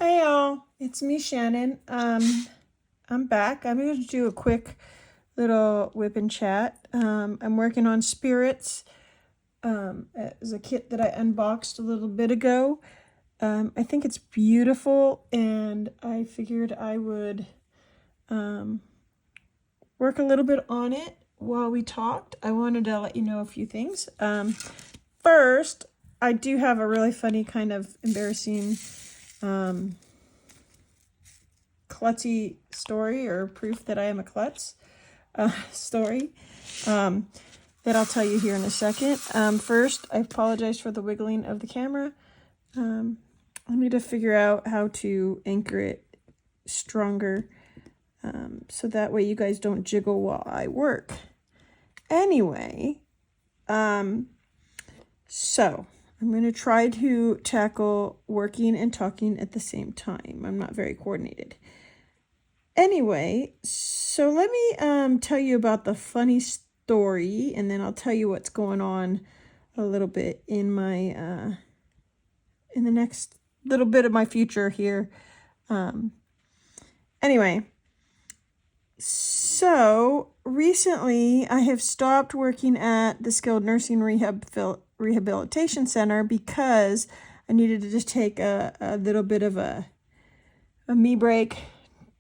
Hey y'all, it's me, Shannon. I'm back. I'm going to do a quick little whip and chat. I'm working on spirits. As a kit that I unboxed a little bit ago. I think it's beautiful, and I figured I would work a little bit on it while we talked. I wanted to let you know a few things. First, I do have a really funny, kind of embarrassing klutzy story, or proof that I am a klutz story that I'll tell you here in a second. First, I apologize for the wiggling of the camera. I need to figure out how to anchor it stronger so that way you guys don't jiggle while I work. Anyway, so I'm going to try to tackle working and talking at the same time. I'm not very coordinated. Anyway, so let me tell you about the funny story, and then I'll tell you what's going on a little bit in my in the next little bit of my future here. Anyway, so recently I have stopped working at the skilled nursing rehabilitation center because I needed to just take a little bit of a me break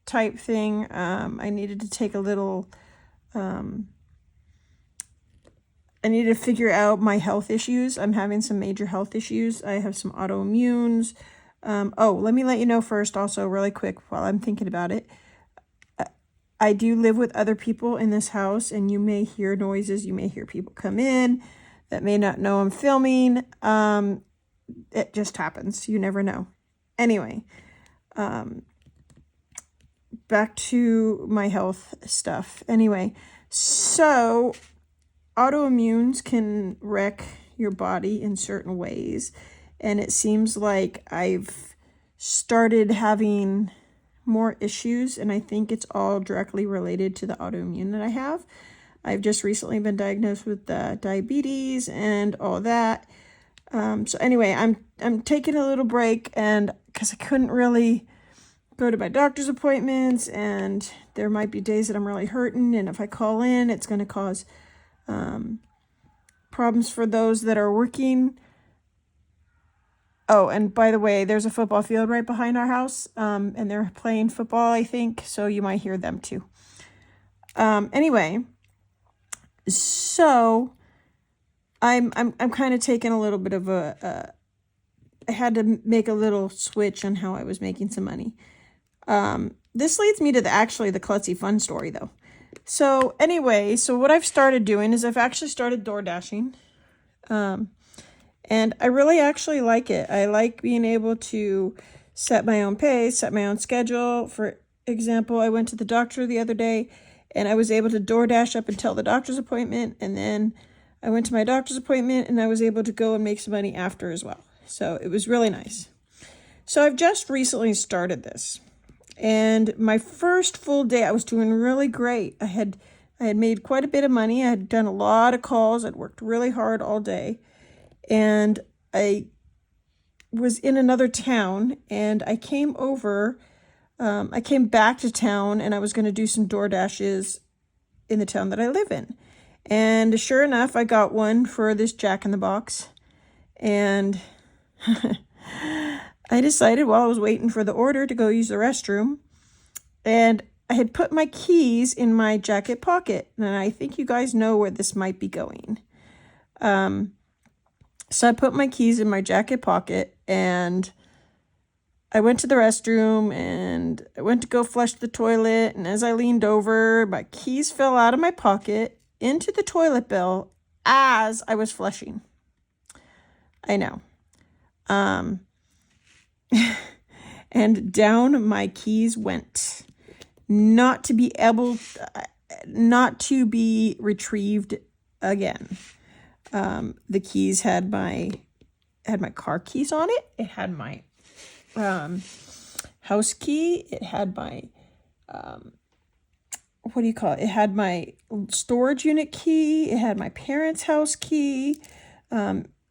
type thing. I needed to take a little, I needed to figure out my health issues. I'm having some major health issues. I have some autoimmunes. Oh, let me let you know first also really quick while I'm thinking about it. I do live with other people in this house, and you may hear noises. You may hear people come in that may not know I'm filming. It just happens. You never know. Anyway, back to my health stuff. Anyway, so autoimmunes can wreck your body in certain ways, and it seems like I've started having more issues, and I think it's all directly related to the autoimmune that I have. I've just recently been diagnosed with diabetes and all that. So anyway, I'm taking a little break, and because I couldn't really go to my doctor's appointments, and there might be days that I'm really hurting, and if I call in, it's going to cause problems for those that are working. Oh, and by the way, there's a football field right behind our house, and they're playing football, I think, so you might hear them too. Anyway, so I'm kind of taking a little bit of I had to make a little switch on how I was making some money. This leads me to the klutzy fun story, though. So anyway, so what I've started doing is I've actually started door dashing. And I really actually like it. I like being able to set my own pace, set my own schedule. For example, I went to the doctor the other day, and I was able to DoorDash up until the doctor's appointment. And then I went to my doctor's appointment, and I was able to go and make some money after as well. So it was really nice. So I've just recently started this. And my first full day, I was doing really great. I had made quite a bit of money. I had done a lot of calls. I'd worked really hard all day. And I was in another town, and I came over, I came back to town, and I was going to do some door dashes in the town that I live in. And sure enough, I got one for this Jack in the Box. And I decided while I was waiting for the order to go use the restroom, and I had put my keys in my jacket pocket. And I think you guys know where this might be going. So I put my keys in my jacket pocket, and I went to the restroom, and I went to go flush the toilet. And as I leaned over, my keys fell out of my pocket into the toilet bowl as I was flushing. I know. And down my keys went, not to be retrieved again. The keys had my car keys on it. It had my house key. It had my what do you call it? It had my storage unit key. It had my parents' house key.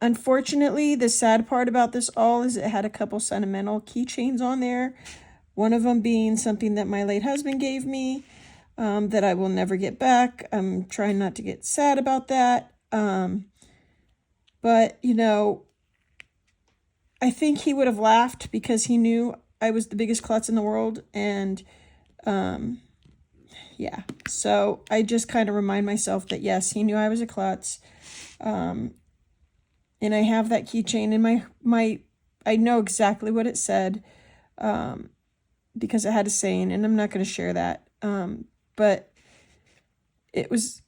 Unfortunately, the sad part about this all is it had a couple sentimental keychains on there. One of them being something that my late husband gave me that I will never get back. I'm trying not to get sad about that. But, you know, I think he would have laughed because he knew I was the biggest klutz in the world. And yeah, so I just kind of remind myself that, yes, he knew I was a klutz. And I have that keychain in my I know exactly what it said because it had a saying, and I'm not going to share that. But it was,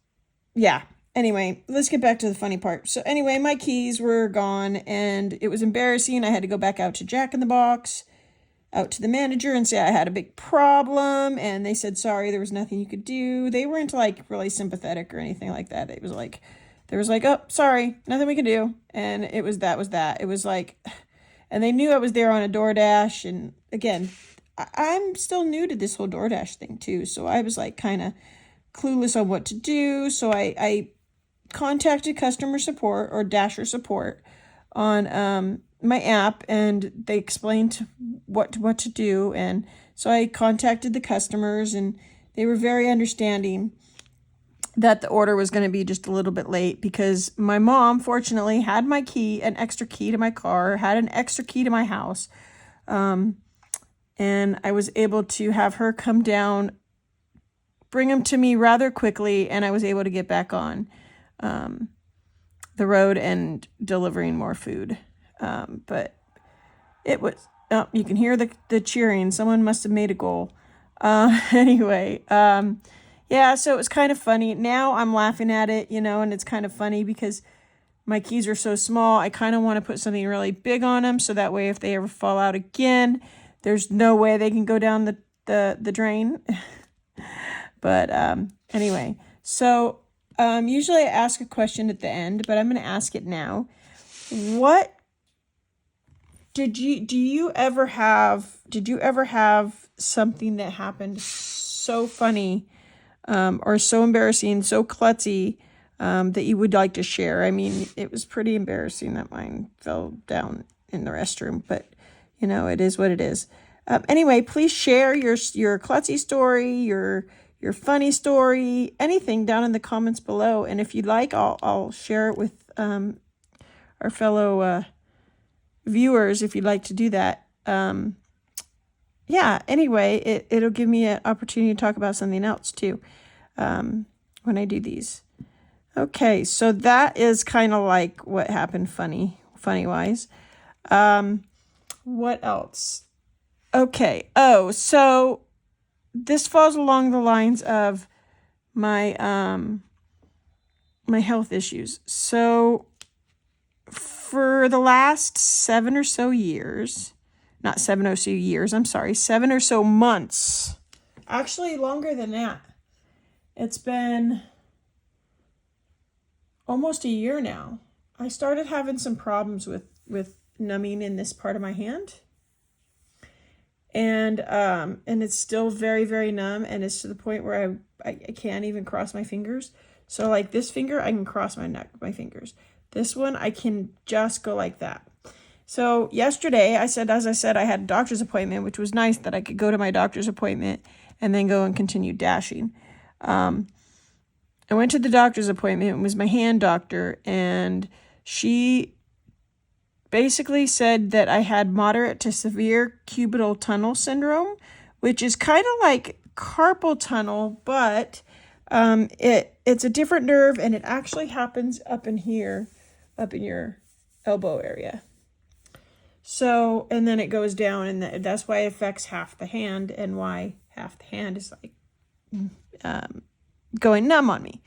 yeah. Anyway, let's get back to the funny part. So anyway, my keys were gone, and it was embarrassing. I had to go back out to Jack in the Box, out to the manager, and say I had a big problem, and they said, sorry, there was nothing you could do. They weren't like really sympathetic or anything like that. It was like, there was like, oh, sorry, nothing we can do. And it was that. It was like, and they knew I was there on a DoorDash. And again, I'm still new to this whole DoorDash thing too. So I was like kind of clueless on what to do. So I contacted customer support or Dasher support on my app, and they explained what to do. And so I contacted the customers, and they were very understanding that the order was going to be just a little bit late because my mom, fortunately, had my key, an extra key to my car, had an extra key to my house. And I was able to have her come down, bring them to me rather quickly, and I was able to get back on the road and delivering more food. But it was, oh, you can hear the cheering. Someone must have made a goal. Anyway, yeah, so it was kind of funny. Now I'm laughing at it, you know, and it's kind of funny because my keys are so small. I kind of want to put something really big on them so that way if they ever fall out again, there's no way they can go down the drain. But anyway, so usually I ask a question at the end, but I'm going to ask it now. What do you ever have something that happened so funny or so embarrassing, so klutzy that you would like to share? I mean, it was pretty embarrassing that mine fell down in the restroom, but you know, it is what it is. Anyway, please share your klutzy story, your funny story, anything down in the comments below. And if you'd like, I'll share it with our fellow viewers if you'd like to do that. Yeah, anyway, it'll give me an opportunity to talk about something else too when I do these. Okay, so that is kind of like what happened funny-wise. What else? Okay, so this falls along the lines of my my health issues. So for the last 7 or so years, not 7 or so years, I'm sorry, 7 or so months, actually longer than that. It's been almost a year now. I started having some problems with numbing in this part of my hand. And it's still very, very numb, and it's to the point where I can't even cross my fingers. So like this finger, I can cross my fingers. This one, I can just go like that. So yesterday, as I said, I had a doctor's appointment, which was nice that I could go to my doctor's appointment and then go and continue dashing. I went to the doctor's appointment. It was my hand doctor, and she basically said that I had moderate to severe cubital tunnel syndrome, which is kind of like carpal tunnel, but it's a different nerve, and it actually happens up in here, up in your elbow area. So, and then it goes down, and that's why it affects half the hand, and why half the hand is like going numb on me.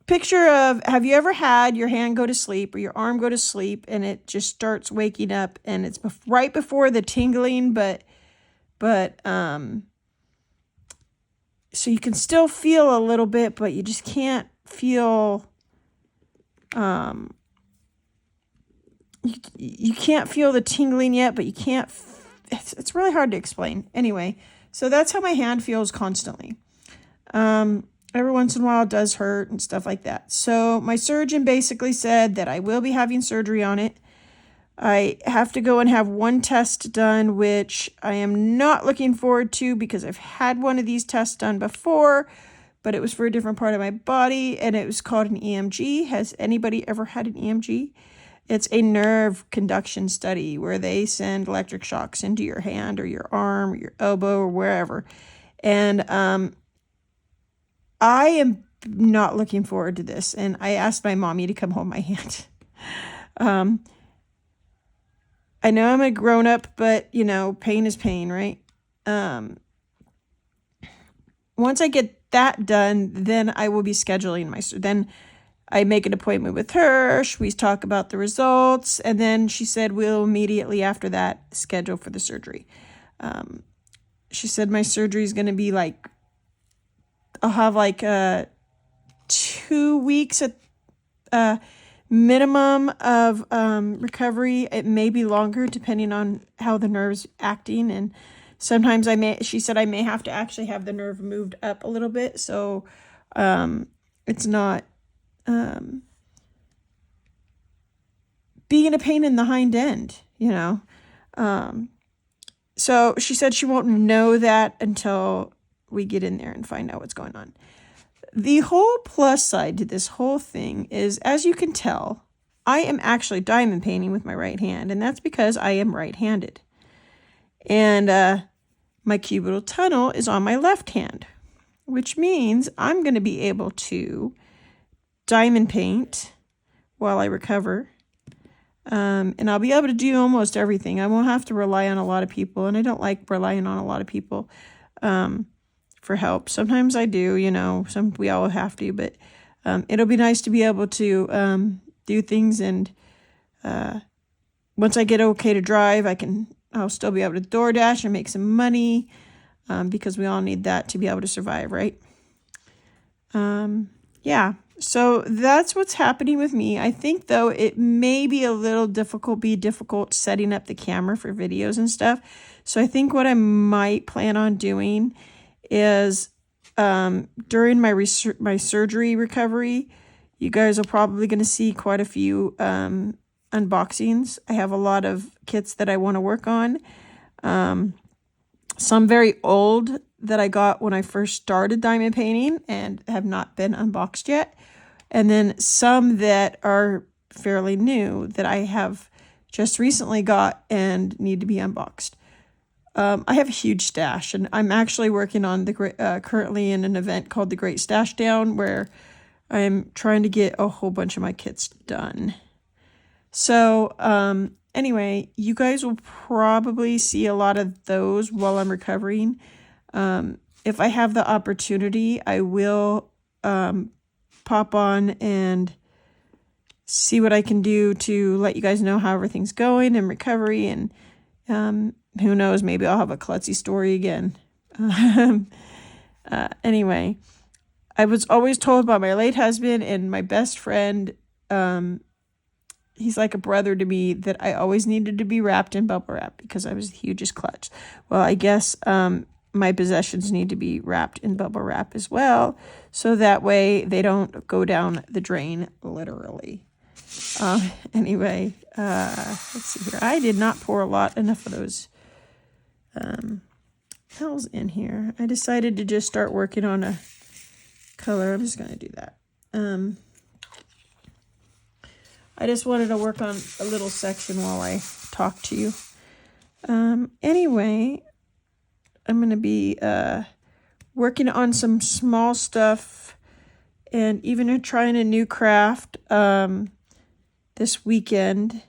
Picture of, have you ever had your hand go to sleep or your arm go to sleep and it just starts waking up, and it's right before the tingling, but so you can still feel a little bit, but you just can't feel, you can't feel the tingling yet, but you can't, it's really hard to explain. Anyway, so that's how my hand feels constantly. every once in a while it does hurt and stuff like that. So my surgeon basically said that I will be having surgery on it. I have to go and have one test done, which I am not looking forward to because I've had one of these tests done before, but it was for a different part of my body, and it was called an EMG. Has anybody ever had an EMG? It's a nerve conduction study where they send electric shocks into your hand or your arm or your elbow or wherever. And I am not looking forward to this. And I asked my mommy to come hold my hand. I know I'm a grown-up, but, you know, pain is pain, right? Once I get that done, then I will be scheduling then I make an appointment with her. We talk about the results, and then she said we'll immediately after that schedule for the surgery. She said my surgery is going to be like, I'll have like 2 weeks at minimum of recovery. It may be longer depending on how the nerve's acting, and sometimes she said I may have to actually have the nerve moved up a little bit, so it's not being a pain in the hind end, you know. So she said she won't know that until we get in there and find out what's going on. The whole plus side to this whole thing is, as you can tell, I am actually diamond painting with my right hand, and that's because I am right-handed. And my cubital tunnel is on my left hand, which means I'm going to be able to diamond paint while I recover. And I'll be able to do almost everything. I won't have to rely on a lot of people, and I don't like relying on a lot of people for help. Sometimes I do, you know, we all have to, but it'll be nice to be able to do things, and once I get okay to drive, I'll still be able to DoorDash and make some money because we all need that to be able to survive, right? Yeah, so that's what's happening with me. I think, though, it may be a little difficult setting up the camera for videos and stuff. So I think what I might plan on doing is during my surgery recovery, you guys are probably going to see quite a few unboxings. I have a lot of kits that I want to work on. Some very old that I got when I first started diamond painting and have not been unboxed yet. And then some that are fairly new that I have just recently got and need to be unboxed. I have a huge stash, and I'm actually working on currently in an event called the Great Stash Down, where I'm trying to get a whole bunch of my kits done. So anyway, you guys will probably see a lot of those while I'm recovering. If I have the opportunity, I will pop on and see what I can do to let you guys know how everything's going in recovery, and who knows, maybe I'll have a klutzy story again. Anyway, I was always told by my late husband and my best friend, he's like a brother to me, that I always needed to be wrapped in bubble wrap because I was the hugest klutz. Well, I guess my possessions need to be wrapped in bubble wrap as well, so that way they don't go down the drain, literally. Anyway, let's see here. I did not pour enough of those pills in here. I decided to just start working on a color. I'm just going to do that. I just wanted to work on a little section while I talk to you. Anyway, I'm going to be working on some small stuff and even trying a new craft this weekend.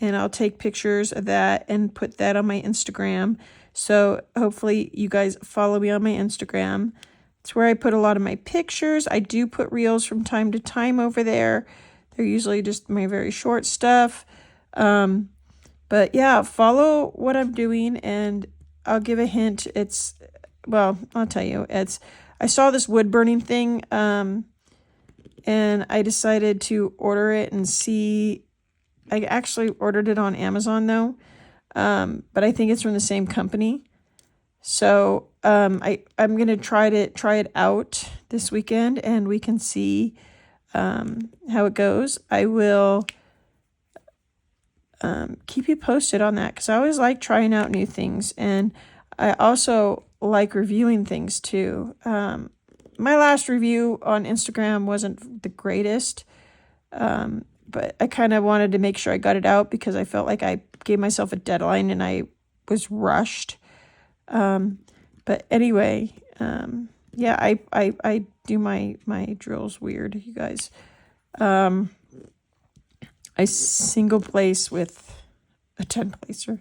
And I'll take pictures of that and put that on my Instagram. So hopefully you guys follow me on my Instagram. It's where I put a lot of my pictures. I do put reels from time to time over there. They're usually just my very short stuff. But yeah, follow what I'm doing, and I'll give a hint. I'll tell you. I saw this wood burning thing, and I decided to order it and see. I actually ordered it on Amazon, though, but I think it's from the same company. So I'm going to try it out this weekend, and we can see how it goes. I will keep you posted on that, because I always like trying out new things, and I also like reviewing things too. My last review on Instagram wasn't the greatest, but I kind of wanted to make sure I got it out because I felt like I gave myself a deadline and I was rushed. But anyway, yeah, I do my drills weird, you guys. I single place with a 10 placer.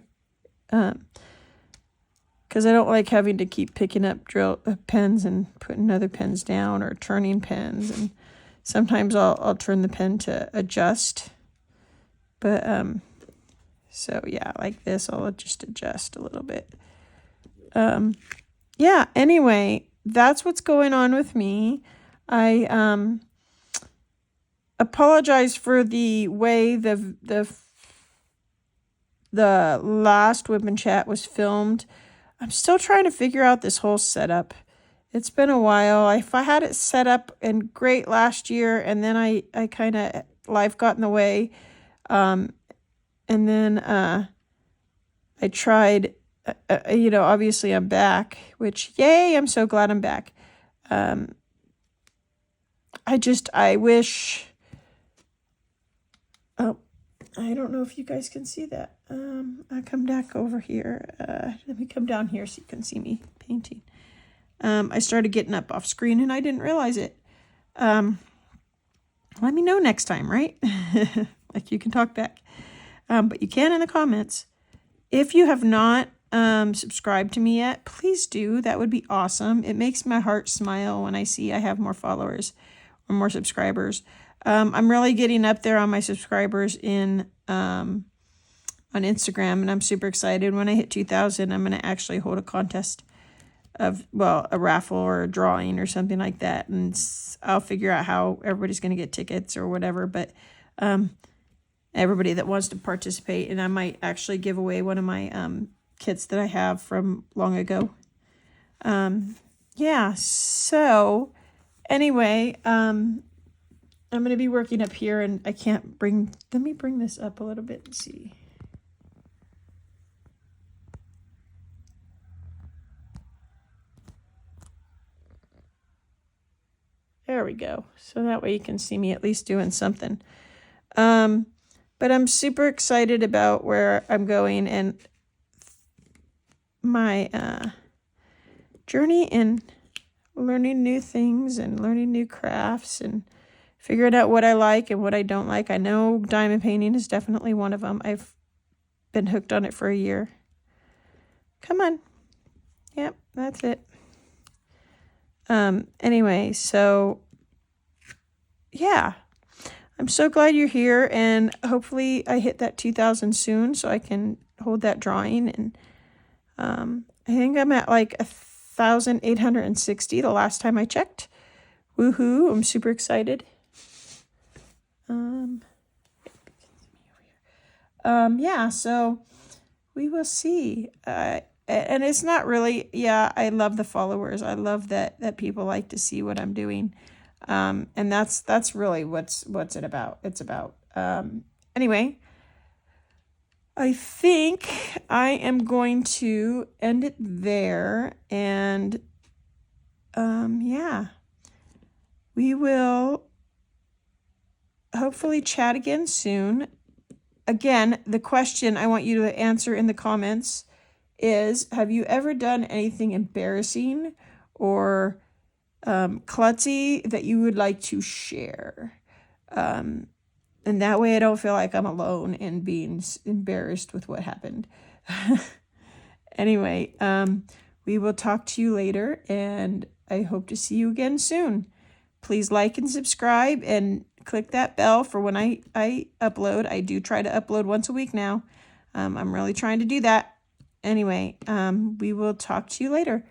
Because I don't like having to keep picking up drill pens and putting other pens down, or turning pens, and sometimes I'll turn the pen to adjust. But so yeah, like this, I'll just adjust a little bit. Yeah, anyway, that's what's going on with me. I apologize for the way the last Whip and Chat was filmed. I'm still trying to figure out this whole setup. It's been a while. If I had it set up and great last year, and then I kind of, life got in the way. And then I tried, obviously I'm back, which, yay, I'm so glad I'm back. I wish, oh, I don't know if you guys can see that. I come back over here. Let me come down here so you can see me painting. I started getting up off screen and I didn't realize it. Let me know next time, right? Like, you can talk back. But you can in the comments. If you have not subscribed to me yet, please do. That would be awesome. It makes my heart smile when I see I have more followers or more subscribers. I'm really getting up there on my subscribers on Instagram, and I'm super excited. When I hit 2,000, I'm going to actually hold a contest of, a raffle or a drawing or something like that, and I'll figure out how everybody's going to get tickets or whatever, but everybody that wants to participate, and I might actually give away one of my kits that I have from long ago. Yeah, so anyway, I'm going to be working up here, and I can't let me bring this up a little bit and see. There we go. So that way you can see me at least doing something. But I'm super excited about where I'm going and my journey in learning new things and learning new crafts and figuring out what I like and what I don't like. I know diamond painting is definitely one of them. I've been hooked on it for a year. Come on. Yep, that's it. Anyway, so yeah, I'm so glad you're here, and hopefully I hit that 2,000 soon so I can hold that drawing. And I think I'm at like 1,860 the last time I checked. Woohoo, I'm super excited. Yeah, so we will see. And it's not really, I love the followers. I love that people like to see what I'm doing. And that's really what's it about. It's about, anyway, I think I am going to end it there, and, yeah, we will hopefully chat again soon. Again, the question I want you to answer in the comments is, have you ever done anything embarrassing or klutzy that you would like to share? And that way I don't feel like I'm alone in being embarrassed with what happened. Anyway, we will talk to you later, and I hope to see you again soon. Please like and subscribe and click that bell for when I upload. I do try to upload once a week now. I'm really trying to do that. Anyway, we will talk to you later.